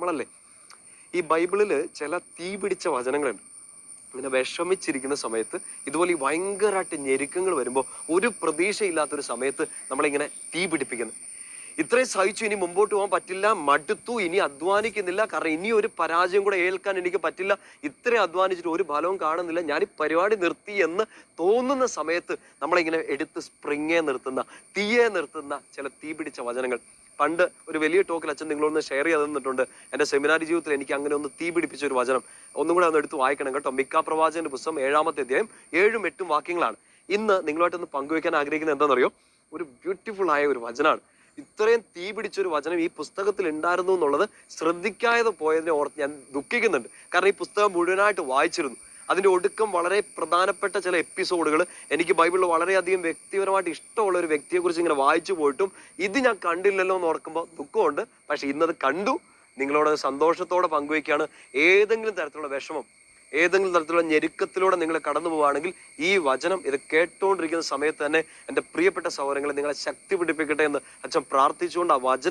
നമ്മളല്ലേ ഈ ബൈബിളിൽ ചില തീ പിടിച്ച വചനങ്ങളുണ്ട്. ഇങ്ങനെ വിഷമിച്ചിരിക്കുന്ന സമയത്ത് ഇതുപോലെ ഈ ഭയങ്കരമായിട്ട് ഞെരുക്കങ്ങൾ വരുമ്പോൾ ഒരു പ്രതീക്ഷയില്ലാത്തൊരു സമയത്ത് നമ്മളിങ്ങനെ തീ പിടിപ്പിക്കുന്നത്. ഇത്രയും സഹിച്ചു, ഇനി മുമ്പോട്ട് പോകാൻ പറ്റില്ല, മടുത്തു, ഇനി അധ്വാനിക്കുന്നില്ല, കാരണം ഇനി ഒരു പരാജയം കൂടെ ഏൽക്കാൻ എനിക്ക് പറ്റില്ല, ഇത്രയും അധ്വാനിച്ചിട്ട് ഒരു ഫലവും കാണുന്നില്ല, ഞാൻ ഈ പരിപാടി നിർത്തി എന്ന് തോന്നുന്ന സമയത്ത് നമ്മളിങ്ങനെ എടുത്ത് സ്പ്രിങ്ങെ നിർത്തുന്ന, തീയെ നിർത്തുന്ന ചില തീ പിടിച്ച വചനങ്ങൾ. പണ്ട് ഒരു വലിയ ടോക്കിൽ അച്ഛൻ നിങ്ങളൊന്ന് ഷെയർ ചെയ്ത് തന്നിട്ടുണ്ട്. എൻ്റെ സെമിനാരി ജീവിതത്തിൽ എനിക്ക് അങ്ങനെ ഒന്ന് തീ പിടിപ്പിച്ച ഒരു വചനം ഒന്നും കൂടെ ഒന്ന് എടുത്ത് വായിക്കണം കേട്ടോ. മിക്ക പ്രവാചകന്റെ പുസ്തകം 7-ാമത്തെ അധ്യായം 7-8 വാക്യങ്ങളാണ്. ഇന്ന് നിങ്ങളുമായിട്ടൊന്ന് പങ്കുവെക്കാൻ ആഗ്രഹിക്കുന്നത് എന്താണെന്നറിയോ? ഒരു ബ്യൂട്ടിഫുൾ ആയ ഒരു വചനമാണ്. ഇത്രയും തീ പിടിച്ചൊരു വചനം ഈ പുസ്തകത്തിൽ ഉണ്ടായിരുന്നു എന്നുള്ളത് ശ്രദ്ധിക്കാതെ പോയതിനെ ഓർത്ത് ഞാൻ ദുഃഖിക്കുന്നുണ്ട്. കാരണം ഈ പുസ്തകം മുഴുവനായിട്ട് വായിച്ചിരുന്നു. അതിൻ്റെ ഒടുക്കം വളരെ പ്രധാനപ്പെട്ട ചില എപ്പിസോഡുകൾ എനിക്ക് ബൈബിളിൽ വളരെയധികം വ്യക്തിപരമായിട്ട് ഇഷ്ടമുള്ള ഒരു വ്യക്തിയെക്കുറിച്ച് ഇങ്ങനെ വായിച്ചു പോയിട്ടും ഇത് ഞാൻ കണ്ടില്ലല്ലോ എന്ന് ഓർക്കുമ്പോൾ ദുഃഖമുണ്ട്. പക്ഷെ ഇന്നത് കണ്ടു, നിങ്ങളോട് സന്തോഷത്തോടെ പങ്കുവയ്ക്കുകയാണ്. ഏതെങ്കിലും തരത്തിലുള്ള വിഷമം, ഏതെങ്കിലും തരത്തിലുള്ള ഞെരുക്കത്തിലൂടെ നിങ്ങൾ കടന്നു പോവുകയാണെങ്കിൽ ഈ വചനം ഇത് കേട്ടുകൊണ്ടിരിക്കുന്ന സമയത്ത് തന്നെ എൻ്റെ പ്രിയപ്പെട്ട സഹോദരങ്ങളെ നിങ്ങളെ ശക്തി പിടിപ്പിക്കട്ടെ എന്ന് അച്ഛൻ പ്രാർത്ഥിച്ചുകൊണ്ട് ആ വചനം